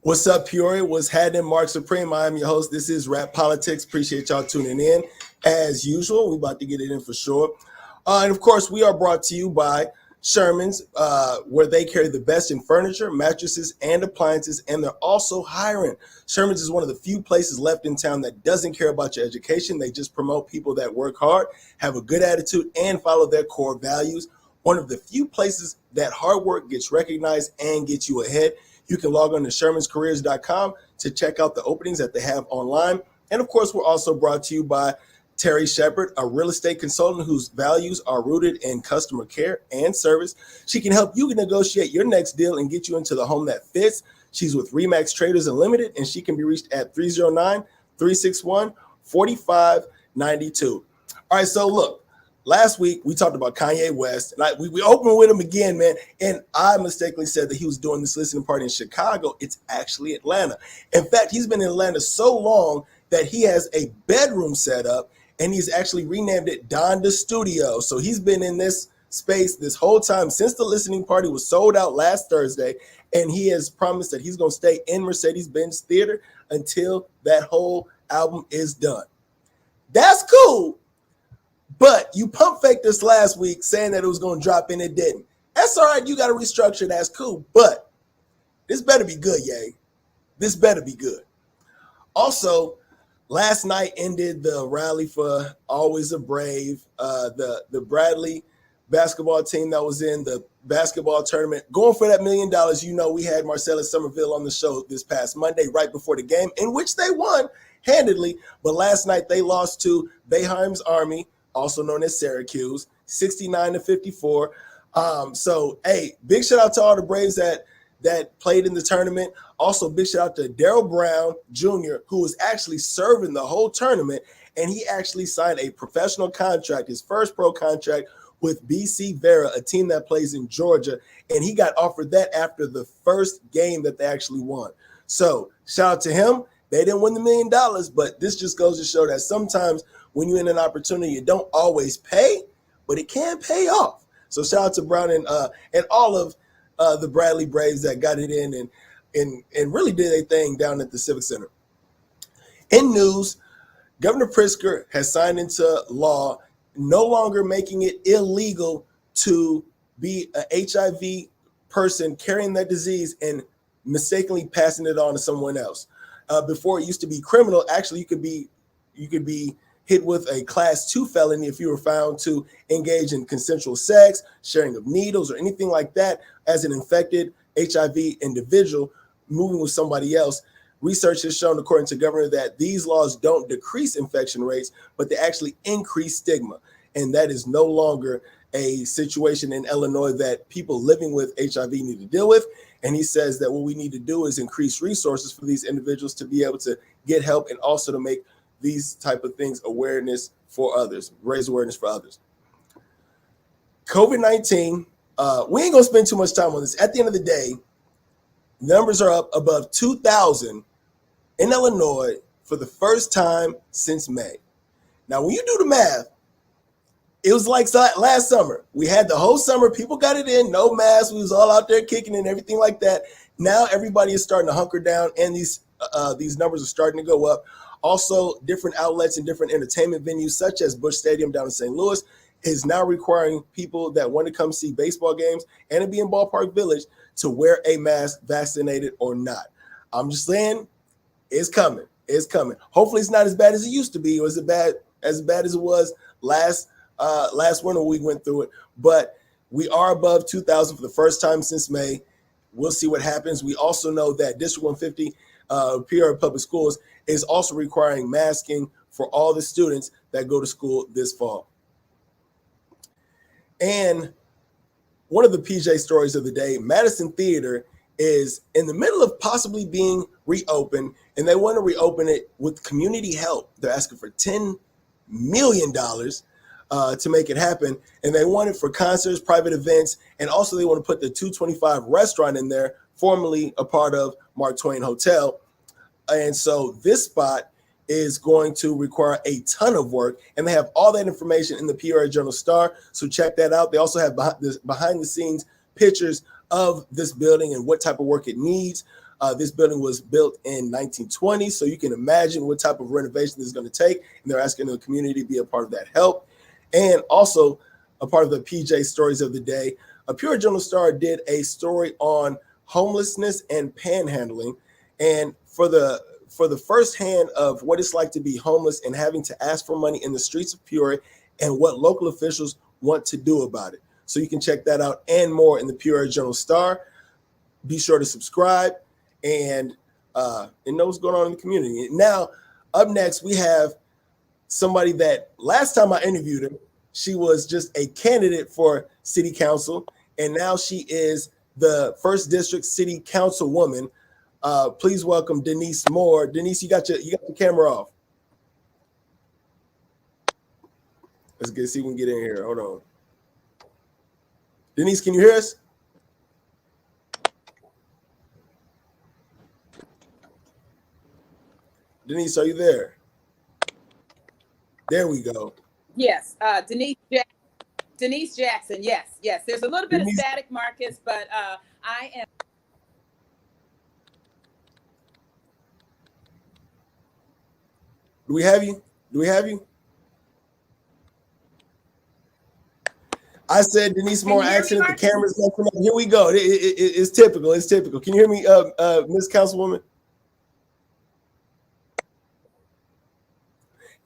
What's up, Peoria? What's happening? Marc Supreme. I'm your host. This is Rap Politics. Appreciate y'all tuning in. As usual, we're about to get it in for sure. And of course, we are brought to you by Sherman's, where they carry the best in furniture, mattresses, and appliances, and they're also hiring. Sherman's is one of the few places left in town that doesn't care about your education. They just promote people that work hard, have a good attitude, and follow their core values. One of the few places that hard work gets recognized and gets you ahead. You can log on to shermanscareers.com to check out the openings that they have online. And of course, we're also brought to you by Terry Shepard, a real estate consultant whose values are rooted in customer care and service. She can help you negotiate your next deal and get you into the home that fits. She's with Remax Traders Unlimited, and she can be reached at 309-361-4592. All right, so look. Last week, we talked about Kanye West, and we opened with him again, man, and I mistakenly said that he was doing this listening party in Chicago. It's actually Atlanta. In fact, he's been in Atlanta so long that he has a bedroom set up, and he's actually renamed it Donda Studio. So he's been in this space this whole time since the listening party was sold out last Thursday, and he has promised that he's going to stay in Mercedes-Benz Theater until that whole album is done. That's cool. But you pump faked us last week saying that it was going to drop and it didn't. That's all right. You got to restructure. That's cool. But this better be good, yay. This better be good. Also, last night ended the rally for Always a Brave, the Bradley basketball team that was in the basketball tournament. Going for that $1 million, you know, we had Marcellus Somerville on the show this past Monday right before the game, in which they won handedly. But last night they lost to Boeheim's Army, also known as Syracuse, 69-54. So, hey, big shout out to all the Braves that played in the tournament. Also, big shout out to Darryl Brown Jr., who was actually serving the whole tournament, and he actually signed a professional contract, his first pro contract with BC Vera, a team that plays in Georgia, and he got offered that after the first game that they actually won. So, shout out to him. They didn't win the $1 million, but this just goes to show that sometimes when you're in an opportunity, it don't always pay, but it can pay off. So shout out to Brown and all of the Bradley Braves that got it in and really did their thing down at the Civic Center. In news, Governor Pritzker has signed into law no longer making it illegal to be an HIV person carrying that disease and mistakenly passing it on to someone else. Before it used to be criminal. Actually, you could be hit with a Class 2 felony if you were found to engage in consensual sex, sharing of needles, or anything like that as an infected HIV individual moving with somebody else. Research has shown, according to Governor, that these laws don't decrease infection rates, but they actually increase stigma. And that is no longer a situation in Illinois that people living with HIV need to deal with. And he says that what we need to do is increase resources for these individuals to be able to get help and also to make these type of things awareness for others, raise awareness for others. COVID-19, we ain't gonna spend too much time on this. At the end of the day, numbers are up above 2,000 in Illinois for the first time since May. Now, when you do the math, it was like last summer. We had the whole summer, people got it in, no masks, we was all out there kicking and everything like that. Now everybody is starting to hunker down, and these numbers are starting to go up. Also, different outlets and different entertainment venues, such as Busch Stadium down in St. Louis, is now requiring people that want to come see baseball games and to be in Ballpark Village to wear a mask, vaccinated or not. I'm just saying, it's coming. It's coming. Hopefully, it's not as bad as it used to be, or as bad as it was last winter we went through it. But we are above 2,000 for the first time since May. We'll see what happens. We also know that District 150, Peoria Public Schools, is also requiring masking for all the students that go to school this fall. And one of the PJ stories of the day, Madison Theater is in the middle of possibly being reopened, and they want to reopen it with community help. They're asking for $10 million to make it happen, and they want it for concerts, private events, and also they want to put the 225 restaurant in there, formerly a part of Mark Twain Hotel. And so this spot is going to require a ton of work, and they have all that information in the Peoria Journal-Star, so check that out. They also have behind the scenes pictures of this building and what type of work it needs. This building was built in 1920, so you can imagine what type of renovation this is going to take. And they're asking the community to be a part of that help. And also a part of the PJ Stories of the Day. A Peoria Journal-Star did a story on homelessness and panhandling. And for the first hand of what it's like to be homeless and having to ask for money in the streets of Peoria and what local officials want to do about it. So you can check that out and more in the Peoria Journal-Star. Be sure to subscribe and know what's going on in the community. Now, up next, we have somebody that last time I interviewed her, she was just a candidate for city council, and now she is the 1st District City Councilwoman. Please welcome Denise Moore. Denise, you got your camera off. Let's see if we can get in here. Hold on. Denise, can you hear us? Denise, are you there? There we go. Yes, Denise Jackson. Yes. There's a little bit of static, Marcus, but I am. Do we have you? I said Denise Moore accident. The camera's not coming up. Here we go. It's typical. Can you hear me, Miss Councilwoman?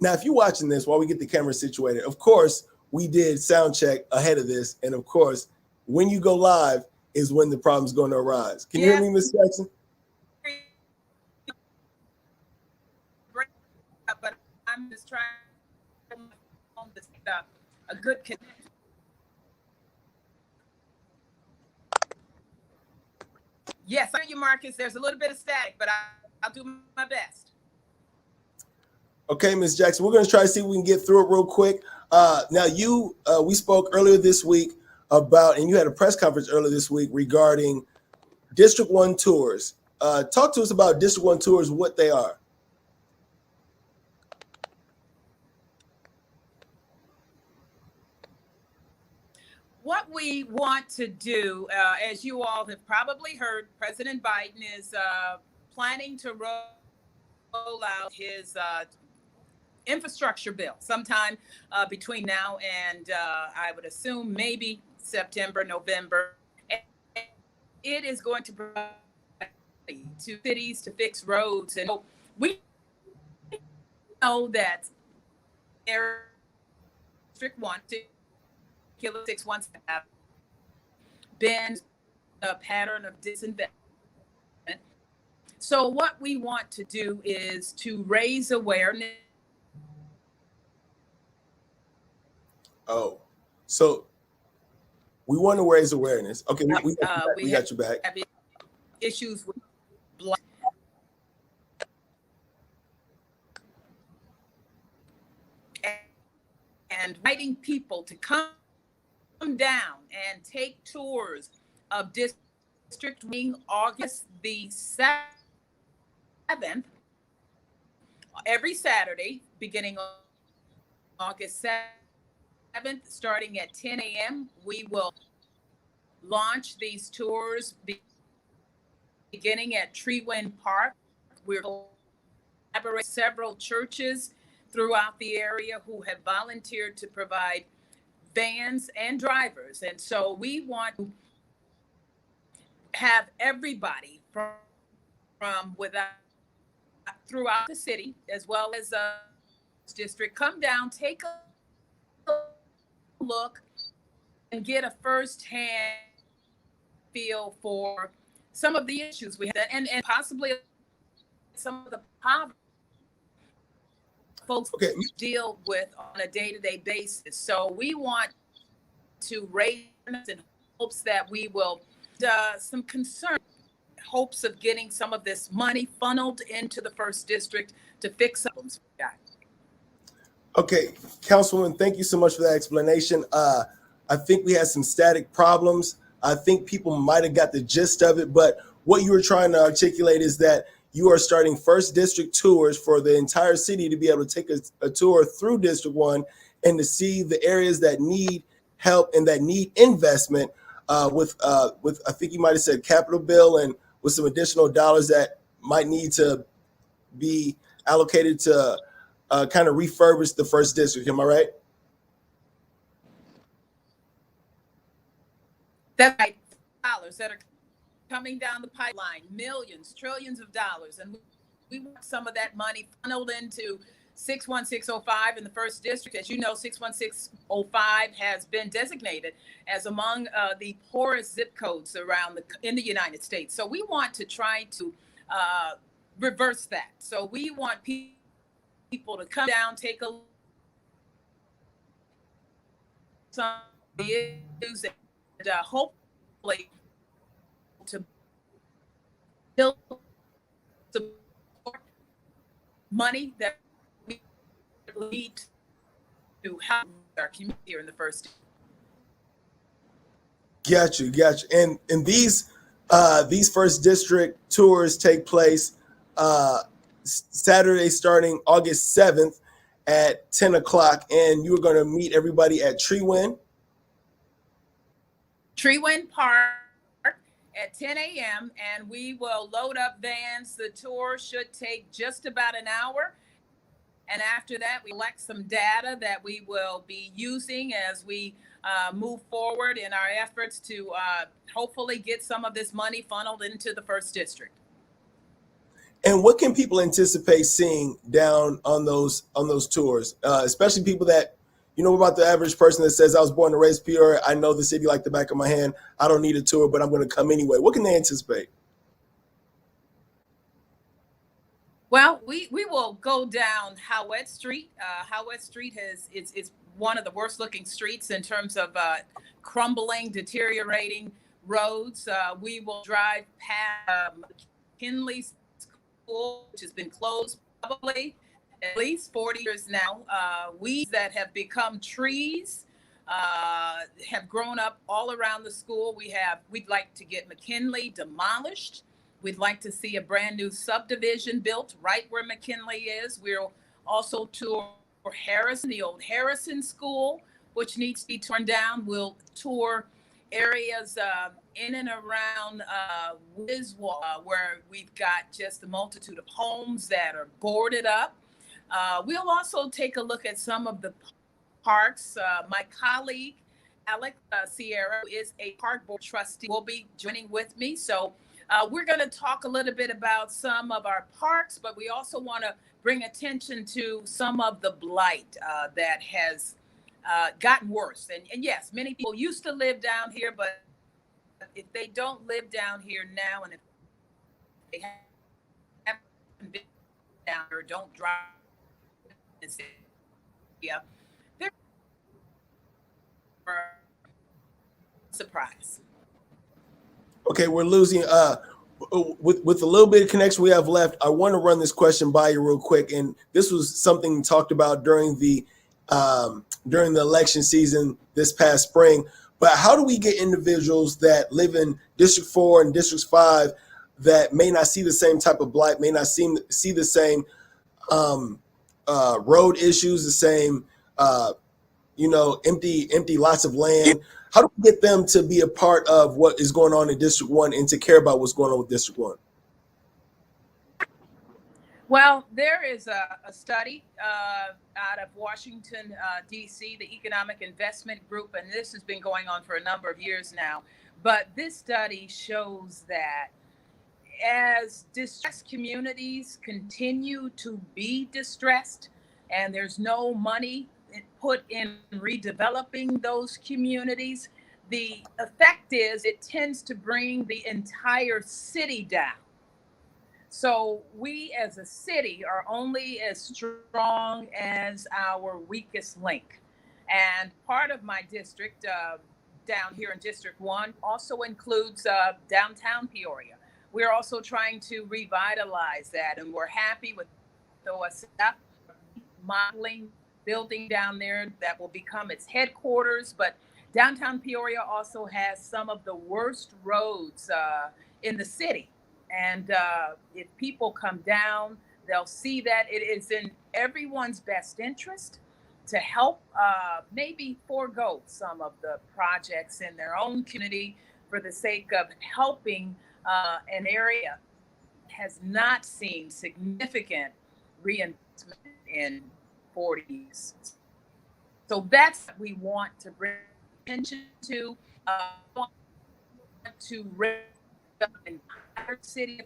Now, if you're watching this while we get the camera situated, of course, we did sound check ahead of this. And of course, when you go live is when the problem's going to arise. Can you hear me, Ms. Jackson? But I'm just trying to a good connection. Yes, I hear you, Marcus. There's a little bit of static, but I'll do my best. Okay, Ms. Jackson, we're going to try to see if we can get through it real quick. Now, we spoke earlier this week about, and you had a press conference earlier this week regarding District 1 tours. Talk to us about District 1 tours, what they are. What we want to do, as you all have probably heard, President Biden is planning to roll out his infrastructure bill sometime between now and I would assume maybe September, November. And it is going to provide to cities to fix roads. And we know that District 1, Killer 617 have been a pattern of disinvestment. So what we want to do is to raise awareness. Oh, so we want to raise awareness. Okay, we got you back. Issues with blood. And inviting people to come down and take tours of District Wing August the 7th, every Saturday, beginning August 7th, starting at 10 a.m. We will launch these tours beginning at Treewind Park. We're collaborating with several churches throughout the area who have volunteered to provide vans and drivers. And so we want to have everybody from throughout the city, as well as district, come down, take a look, and get a first-hand feel for some of the issues we have, and possibly some of the poverty folks deal with on a day-to-day basis. So we want to raise in hopes that we will some concern, hopes of getting some of this money funneled into the 1st District to fix problems we got. Okay, Councilwoman, thank you so much for that explanation. I think we had some static problems. I think people might have got the gist of it, but what you were trying to articulate is that you are starting 1st District tours for the entire city to be able to take a tour through District 1 and to see the areas that need help and that need investment with I think you might have said Capitol Bill and with some additional dollars that might need to be allocated to kind of refurbish the first district. Am I right? That's right. Dollars that are coming down the pipeline, millions, trillions of dollars. And we want some of that money funneled into 61605 in the first district. As you know, 61605 has been designated as among the poorest zip codes in the United States. So we want to try to reverse that. So we want people to come down, take a look at some issues, and hopefully to build support money that we need to help our community here in the first. Got you. And these first district tours take place Saturday, starting August 7th at 10 o'clock, and you're going to meet everybody at Treewind Park at 10 a.m. and we will load up vans. The tour should take just about an hour. And after that, we collect some data that we will be using as we move forward in our efforts to hopefully get some of this money funneled into the first district. And what can people anticipate seeing down on those tours, especially people that, you know, about the average person that says, I was born and raised Peoria, I know the city like the back of my hand, I don't need a tour, but I'm going to come anyway. What can they anticipate? Well, we will go down Howett Street. Howett Street is one of the worst looking streets in terms of crumbling, deteriorating roads. We will drive past McKinley School, which has been closed probably at least 40 years now. Weeds that have become trees have grown up all around the school. We'd like to get McKinley demolished. We'd like to see a brand new subdivision built right where McKinley is. We'll also tour Harrison, the old Harrison School, which needs to be torn down. We'll tour areas in and around Wiswa, where we've got just a multitude of homes that are boarded up. We'll also take a look at some of the parks. My colleague, Alec Sierra, who is a park board trustee, will be joining with me. So we're going to talk a little bit about some of our parks, but we also want to bring attention to some of the blight that has gotten worse. And yes, many people used to live down here, but if they don't live down here now, and if they haven't been down here, don't drive this area, they're surprise. Okay, we're losing. With the little bit of connection we have left, I want to run this question by you real quick. And this was something talked about during the election season this past spring. But how do we get individuals that live in District 4 and District 5 that may not see the same type of blight, may not see the same road issues, the same empty lots of land? How do we get them to be a part of what is going on in District 1 and to care about what's going on with District 1? Well, there is a study out of Washington, D.C., the Economic Investment Group, and this has been going on for a number of years now. But this study shows that as distressed communities continue to be distressed and there's no money put in redeveloping those communities, the effect is it tends to bring the entire city down. So we as a city are only as strong as our weakest link. And part of my district down here in District 1 also includes downtown Peoria. We're also trying to revitalize that, and we're happy with the OSF modeling building down there that will become its headquarters. But downtown Peoria also has some of the worst roads in the city. And if people come down, they'll see that it is in everyone's best interest to help maybe forego some of the projects in their own community for the sake of helping an area has not seen significant reinvestment in 40s. So that's what we want to bring attention to. Want to raise up in entire city,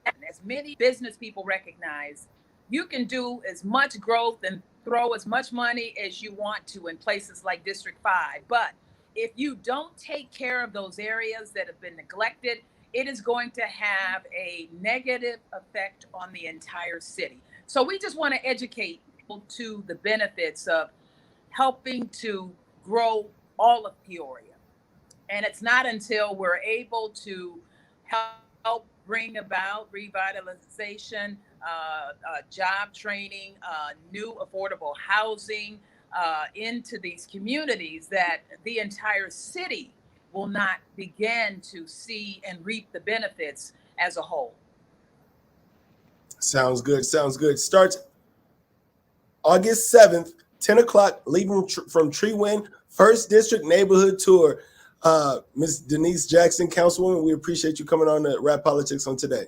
and as many business people recognize, you can do as much growth and throw as much money as you want to in places like District 5. But if you don't take care of those areas that have been neglected, it is going to have a negative effect on the entire city. So we just want to educate people to the benefits of helping to grow all of Peoria. And it's not until we're able to help bring about revitalization, job training, new affordable housing into these communities that the entire city will not begin to see and reap the benefits as a whole. Sounds good. Sounds good. Starts August 7th, 10 o'clock, leaving from Treewind, First District Neighborhood Tour. Ms. Denise Jackson, Councilwoman, we appreciate you coming on to Rap Politics on today.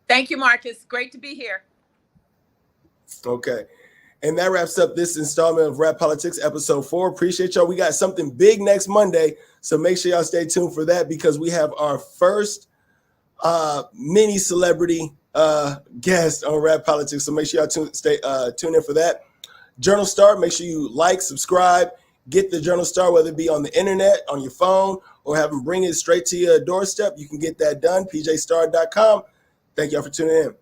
Thank you, Marcus. Great to be here. Okay. And that wraps up this installment of Rap Politics, episode 4. Appreciate y'all. We got something big next Monday, so make sure y'all stay tuned for that because we have our first mini celebrity guest on Rap Politics. So make sure y'all tune in for that. Journal Star, make sure you like, subscribe, get the Journal Star, whether it be on the internet, on your phone, or have them bring it straight to your doorstep. You can get that done, pjstar.com. Thank y'all for tuning in.